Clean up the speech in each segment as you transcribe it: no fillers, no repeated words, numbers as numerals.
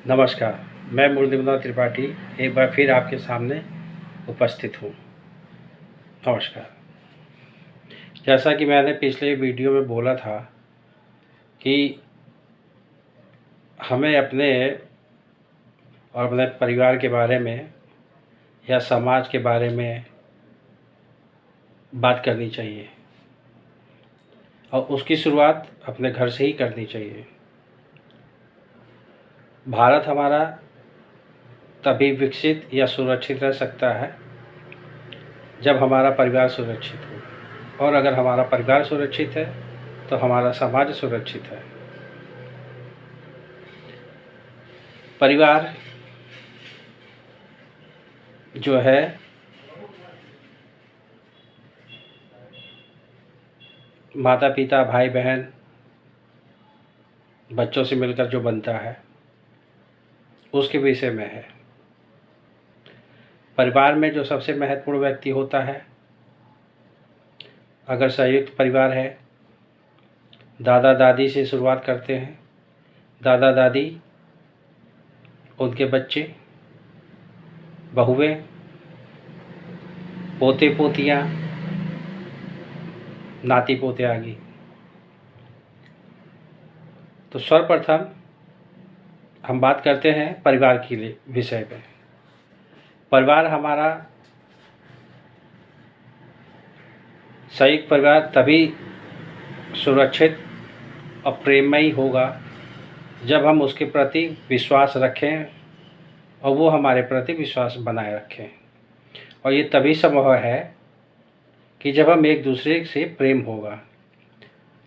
नमस्कार, मैं मुरलीधर त्रिपाठी एक बार फिर आपके सामने उपस्थित हूँ। नमस्कार। जैसा कि मैंने पिछले वीडियो में बोला था कि हमें अपने और अपने परिवार के बारे में या समाज के बारे में बात करनी चाहिए और उसकी शुरुआत अपने घर से ही करनी चाहिए। भारत हमारा तभी विकसित या सुरक्षित रह सकता है जब हमारा परिवार सुरक्षित हो, और अगर हमारा परिवार सुरक्षित है तो हमारा समाज सुरक्षित है। परिवार जो है माता पिता, भाई बहन, बच्चों से मिलकर जो बनता है उसके विषय में है। परिवार में जो सबसे महत्वपूर्ण व्यक्ति होता है, अगर संयुक्त परिवार है, दादा दादी से शुरुआत करते हैं। दादा दादी, उनके बच्चे, बहुएं, पोते पोतियाँ, नाती पोते आदि। तो सर्वप्रथम हम बात करते हैं परिवार के विषय में। परिवार हमारा संयुक्त परिवार तभी सुरक्षित और प्रेममयी होगा जब हम उसके प्रति विश्वास रखें और वो हमारे प्रति विश्वास बनाए रखें। और ये तभी संभव है कि जब हम एक दूसरे से प्रेम होगा,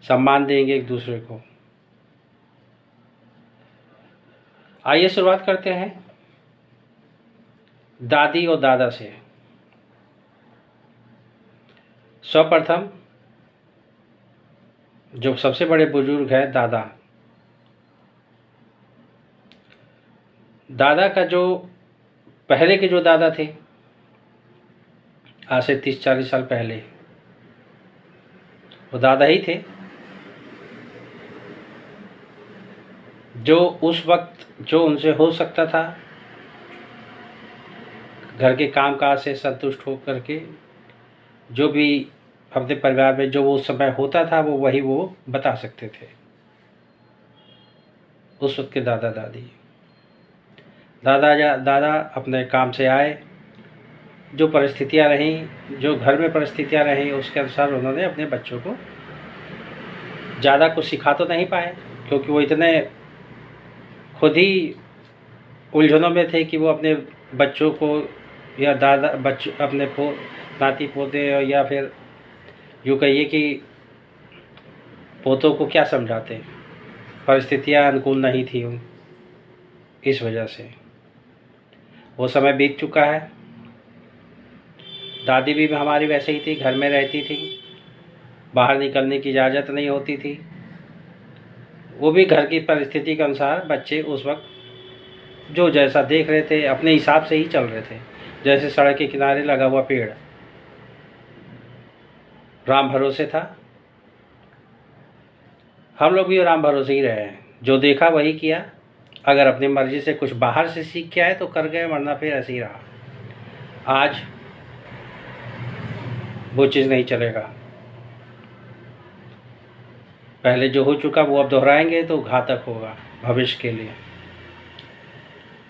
सम्मान देंगे एक दूसरे को। आइए शुरुआत करते हैं दादी और दादा से। सर्वप्रथम जो सबसे बड़े बुजुर्ग हैं, दादा। दादा का जो पहले के जो दादा थे, आज से 30-40 साल पहले, वो दादा ही थे जो उस वक्त जो उनसे हो सकता था, घर के कामकाज से संतुष्ट होकर के जो भी अपने परिवार में जो वो उस समय होता था वो बता सकते थे। उस वक्त के दादा दादी, दादा अपने काम से आए, जो परिस्थितियाँ रहीं, जो घर में परिस्थितियाँ रहीं, उसके अनुसार उन्होंने अपने बच्चों को ज़्यादा कुछ सिखा तो नहीं पाए, क्योंकि वो इतने खुद ही उलझनों में थे कि वो अपने बच्चों को या अपने नाती पोते या फिर यूँ कहिए कि पोतों को क्या समझाते। परिस्थितियाँ अनुकूल नहीं थी इस वजह से। वो समय बीत चुका है। दादी भी हमारी वैसे ही थी, घर में रहती थी, बाहर निकलने की इजाज़त नहीं होती थी। वो भी घर की परिस्थिति के अनुसार बच्चे उस वक्त जो जैसा देख रहे थे अपने हिसाब से ही चल रहे थे। जैसे सड़क के किनारे लगा हुआ पेड़ राम भरोसे था, हम लोग भी राम भरोसे ही रहे हैं। जो देखा वही किया। अगर अपनी मर्जी से कुछ बाहर से सीख के आए तो कर गए, वरना फिर ऐसे ही रहा। आज वो चीज़ नहीं चलेगा। पहले जो हो चुका वो अब दोहराएंगे तो घातक होगा भविष्य के लिए।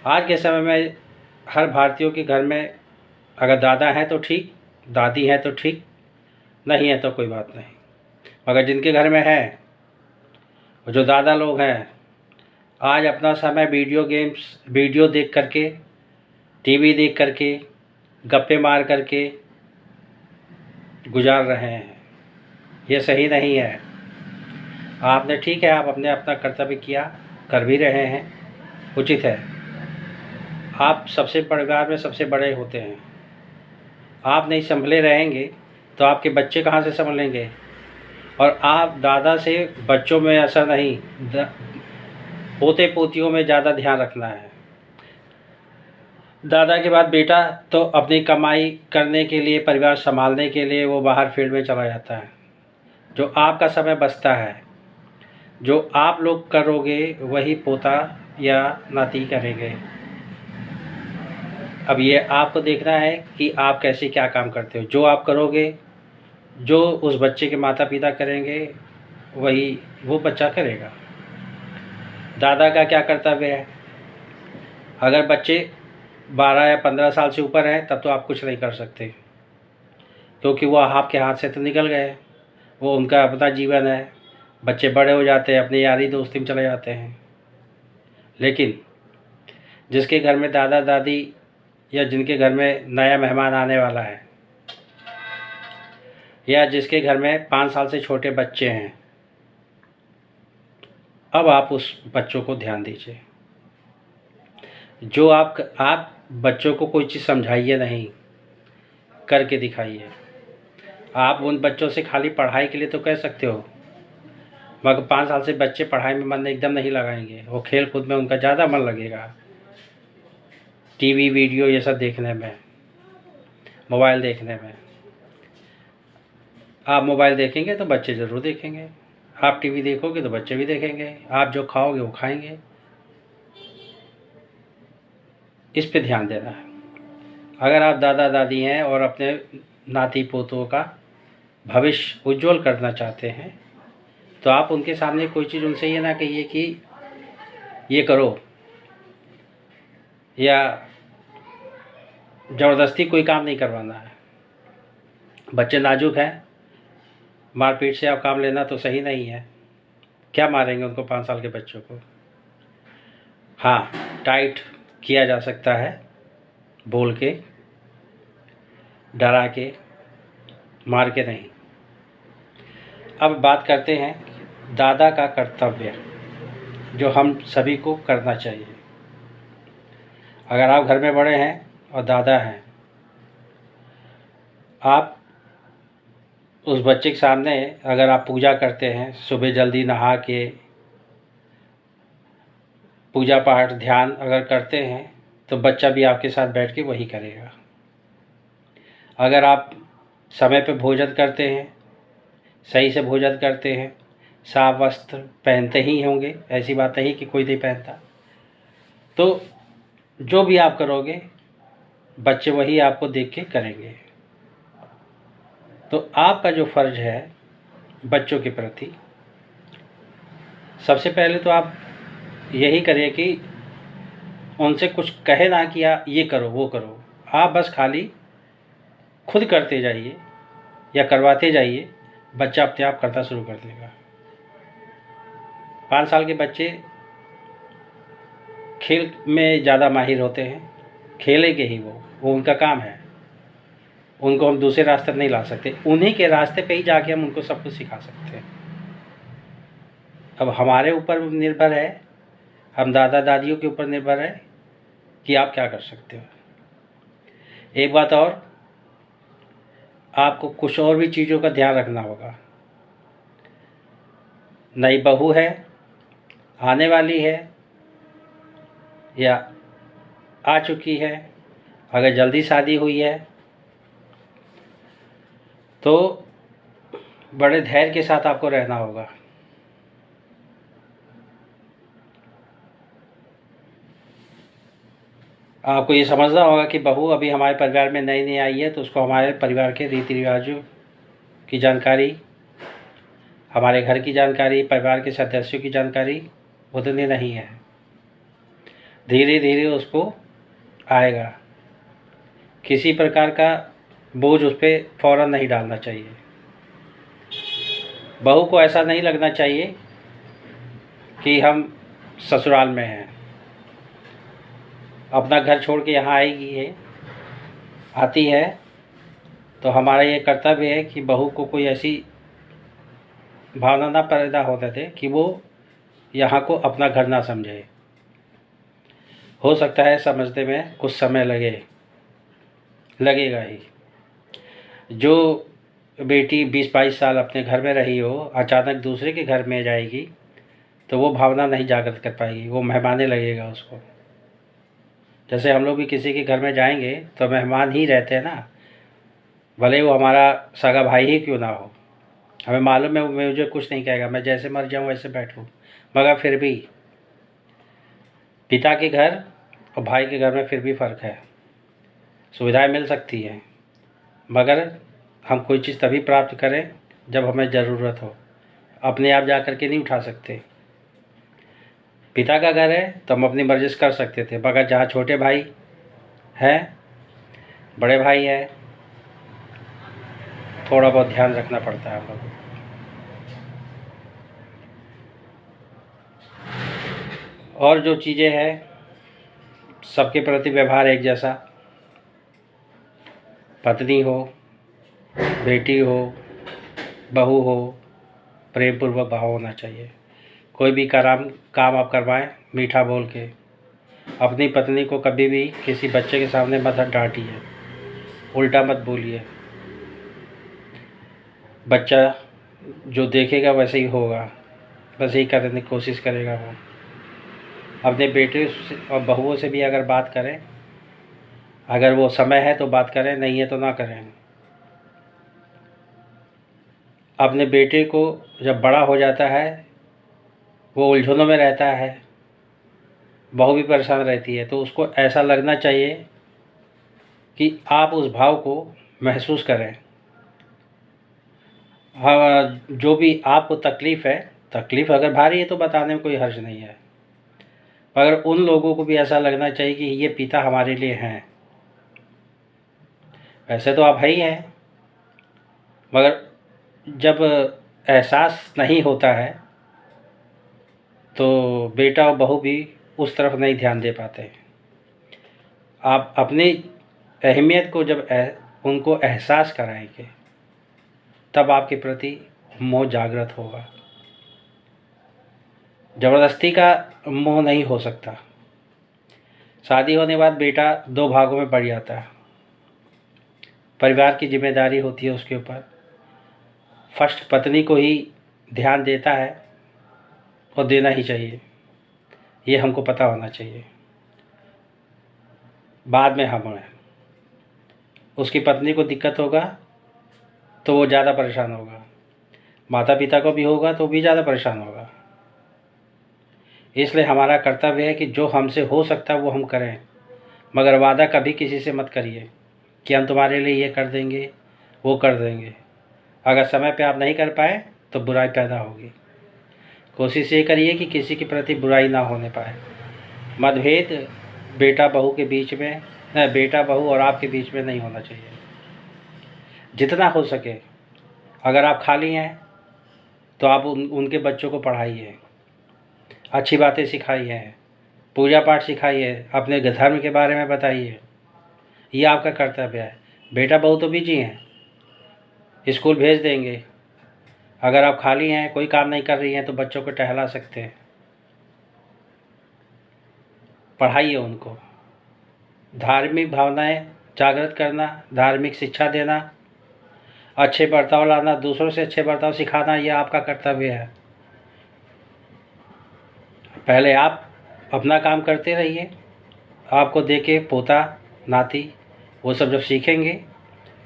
आज के समय में हर भारतीयों के घर में अगर दादा हैं तो ठीक, दादी हैं तो ठीक, नहीं है तो कोई बात नहीं। मगर जिनके घर में है, जो दादा लोग हैं, आज अपना समय वीडियो देख करके, टीवी देख करके, गप्पे मार करके गुजार रहे हैं। ये सही नहीं है। आपने ठीक है, आप अपना कर्तव्य किया, कर भी रहे हैं, उचित है। आप सबसे परिवार में सबसे बड़े होते हैं। आप नहीं संभले रहेंगे तो आपके बच्चे कहाँ से संभलेंगे। और आप दादा से बच्चों में असर नहीं, पोते पोतियों में ज़्यादा ध्यान रखना है। दादा के बाद बेटा तो अपनी कमाई करने के लिए, परिवार संभालने के लिए वो बाहर फील्ड में चला जाता है। जो आपका समय बचता है, जो आप लोग करोगे वही पोता या नाती करेंगे। अब ये आपको देखना है कि आप कैसे क्या काम करते हो। जो आप करोगे, जो उस बच्चे के माता पिता करेंगे, वही वो बच्चा करेगा। दादा का क्या कर्तव्य है? अगर बच्चे 12 या 15 साल से ऊपर हैं तब तो आप कुछ नहीं कर सकते, क्योंकि वो आपके हाथ से तो निकल गए। वो उनका अपना जीवन है। बच्चे बड़े हो जाते हैं, अपनी यारी दोस्ती में चले जाते हैं। लेकिन जिसके घर में दादा दादी या जिनके घर में नया मेहमान आने वाला है, या जिसके घर में 5 साल से छोटे बच्चे हैं, अब आप उस बच्चों को ध्यान दीजिए। जो आप बच्चों को कोई चीज़ समझाइए नहीं, करके दिखाइए। आप उन बच्चों से खाली पढ़ाई के लिए तो कह सकते हो, मगर 5 साल से बच्चे पढ़ाई में मन एकदम नहीं लगाएंगे। वो खेल कूद में उनका ज़्यादा मन लगेगा, टीवी वीडियो ये सब देखने में, मोबाइल देखने में। आप मोबाइल देखेंगे तो बच्चे ज़रूर देखेंगे, आप टीवी देखोगे तो बच्चे भी देखेंगे, आप जो खाओगे वो खाएंगे। इस पे ध्यान देना है। अगर आप दादा दादी हैं और अपने नाती पोतों का भविष्य उज्जवल करना चाहते हैं, तो आप उनके सामने कोई चीज़ उनसे ये ना कहिए कि ये करो, या ज़बरदस्ती कोई काम नहीं करवाना है। बच्चे नाजुक हैं, मारपीट से आप काम लेना तो सही नहीं है। क्या मारेंगे उनको, 5 साल के बच्चों को? हाँ, टाइट किया जा सकता है, बोल के, डरा के, मार के नहीं। अब बात करते हैं दादा का कर्तव्य, जो हम सभी को करना चाहिए। अगर आप घर में बड़े हैं और दादा हैं, आप उस बच्चे के सामने अगर आप पूजा करते हैं, सुबह जल्दी नहा के पूजा पाठ ध्यान अगर करते हैं, तो बच्चा भी आपके साथ बैठ के वही करेगा। अगर आप समय पे भोजन करते हैं, सही से भोजन करते हैं, साफ वस्त्र पहनते ही होंगे, ऐसी बात नहीं कि कोई नहीं पहनता, तो जो भी आप करोगे बच्चे वही आपको देख के करेंगे। तो आपका जो फ़र्ज़ है बच्चों के प्रति, सबसे पहले तो आप यही करिए कि उनसे कुछ कहे ना कि ये करो वो करो। आप बस खाली खुद करते जाइए या करवाते जाइए, बच्चा अपने आप करता शुरू कर देगा। 5 साल के बच्चे खेल में ज़्यादा माहिर होते हैं, खेलेंगे ही वो उनका काम है। उनको हम दूसरे रास्ते नहीं ला सकते, उन्हीं के रास्ते पे ही जाके हम उनको सब कुछ सिखा सकते हैं। अब हमारे ऊपर निर्भर है, हम दादा दादियों के ऊपर निर्भर है कि आप क्या कर सकते हो। एक बात और, आपको कुछ और भी चीज़ों का ध्यान रखना होगा। नई बहू है, आने वाली है या आ चुकी है, अगर जल्दी शादी हुई है तो बड़े धैर्य के साथ आपको रहना होगा। आपको ये समझना होगा कि बहू अभी हमारे परिवार में नई नई आई है, तो उसको हमारे परिवार के रीति रिवाजों की जानकारी, हमारे घर की जानकारी, परिवार के सदस्यों की जानकारी उतनी नहीं है। धीरे धीरे उसको आएगा। किसी प्रकार का बोझ उस पर फ़ौरन नहीं डालना चाहिए। बहू को ऐसा नहीं लगना चाहिए कि हम ससुराल में हैं, अपना घर छोड़ के यहाँ आती है, तो हमारा ये कर्तव्य है कि बहू को कोई ऐसी भावना ना पैदा होने दे कि वो यहाँ को अपना घर ना समझे। हो सकता है समझने में कुछ समय लगेगा ही। जो बेटी 20-22 साल अपने घर में रही हो, अचानक दूसरे के घर में जाएगी तो वो भावना नहीं जागृत कर पाएगी, वो मेहमाने लगेगा उसको। जैसे हम लोग भी किसी के घर में जाएंगे तो मेहमान ही रहते हैं ना, भले वो हमारा सगा भाई ही क्यों ना हो। हमें मालूम है वो मुझे कुछ नहीं कहेगा, मैं जैसे मर जाऊँ वैसे बैठूँ, मगर फिर भी पिता के घर और भाई के घर में फिर भी फ़र्क है। सुविधाएं मिल सकती हैं, मगर हम कोई चीज़ तभी प्राप्त करें जब हमें ज़रूरत हो। अपने आप जा कर के नहीं उठा सकते। पिता का घर है तो हम अपनी मर्ज़ी से कर सकते थे, मगर जहाँ छोटे भाई हैं, बड़े भाई हैं, थोड़ा बहुत ध्यान रखना पड़ता है हम लोगों को। और जो चीज़ें हैं, सबके प्रति व्यवहार एक जैसा, पत्नी हो, बेटी हो, बहू हो, प्रेम पूर्वक भाव होना चाहिए। कोई भी काम आप करवाएं मीठा बोल के। अपनी पत्नी को कभी भी किसी बच्चे के सामने मत डांटिए, उल्टा मत बोलिए। बच्चा जो देखेगा वैसे ही होगा, बस यही करने की कोशिश करेगा वो। अपने बेटे और बहुओं से भी अगर बात करें, अगर वो समय है तो बात करें, नहीं है तो ना करें। अपने बेटे को जब बड़ा हो जाता है, वो उलझनों में रहता है, बहू भी परेशान रहती है, तो उसको ऐसा लगना चाहिए कि आप उस भाव को महसूस करें। हाँ, जो भी आपको तकलीफ़ है, तकलीफ़ अगर भारी है तो बताने में कोई हर्ज नहीं है, मगर उन लोगों को भी ऐसा लगना चाहिए कि ये पिता हमारे लिए हैं। वैसे तो आप है ही हैं, मगर जब एहसास नहीं होता है तो बेटा और बहू भी उस तरफ नहीं ध्यान दे पाते। आप अपनी अहमियत को जब उनको एहसास कराएंगे, तब आपके प्रति मोह जागृत होगा। ज़बरदस्ती का मोह नहीं हो सकता। शादी होने के बाद बेटा 2 भागों में बढ़ जाता है। परिवार की जिम्मेदारी होती है उसके ऊपर। फर्स्ट पत्नी को ही ध्यान देता है और देना ही चाहिए, ये हमको पता होना चाहिए। बाद में हम हैं, उसकी पत्नी को दिक्कत होगा तो वो ज़्यादा परेशान होगा, माता पिता को भी होगा तो भी ज़्यादा परेशान होगा। इसलिए हमारा कर्तव्य है कि जो हमसे हो सकता है वो हम करें, मगर वादा कभी किसी से मत करिए कि हम तुम्हारे लिए ये कर देंगे, वो कर देंगे। अगर समय पे आप नहीं कर पाए तो बुराई पैदा होगी। कोशिश ये करिए कि किसी के प्रति बुराई ना होने पाए। मतभेद बेटा बहू के बीच में, बेटा बहू और आपके बीच में नहीं होना चाहिए। जितना हो सके, अगर आप खाली हैं तो आप उनके बच्चों को पढ़ाइए, अच्छी बातें सिखाइए, पूजा पाठ सिखाइए, अपने धर्म के बारे में बताइए। ये आपका कर्तव्य है। बेटा बहू तो बिजी हैं, स्कूल भेज देंगे। अगर आप खाली हैं, कोई काम नहीं कर रही हैं, तो बच्चों को टहला सकते हैं, पढ़ाइए उनको। धार्मिक भावनाएं जागृत करना, धार्मिक शिक्षा देना, अच्छे बर्ताव लाना, दूसरों से अच्छे बर्ताव सिखाना, यह आपका कर्तव्य है। पहले आप अपना काम करते रहिए। आपको देखे पोता नाती वो सब जब सीखेंगे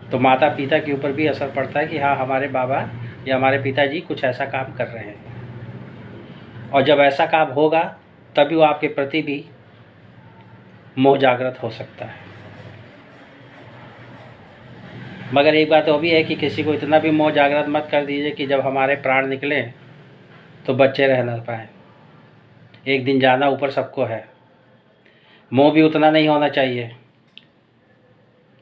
तो माता पिता के ऊपर भी असर पड़ता है कि हाँ, हमारे बाबा या हमारे पिताजी कुछ ऐसा काम कर रहे हैं। और जब ऐसा काम होगा तभी वो आपके प्रति भी मोह जागृत हो सकता है। मगर एक बात वो भी है कि किसी को इतना भी मोह जागृत मत कर दीजिए कि जब हमारे प्राण निकले तो बच्चे रह ना पाए। एक दिन जाना ऊपर सबको है। मोह भी उतना नहीं होना चाहिए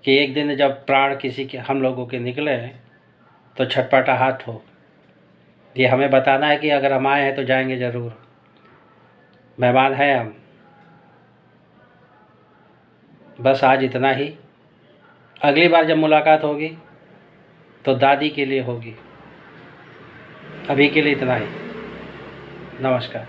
कि एक दिन जब प्राण किसी के हम लोगों के निकले तो छटपटाहट हो। ये हमें बताना है कि अगर हम आए हैं तो जाएंगे ज़रूर, मेहमान हैं हम। बस आज इतना ही। अगली बार जब मुलाकात होगी तो दादी के लिए होगी। अभी के लिए इतना ही। नमस्कार।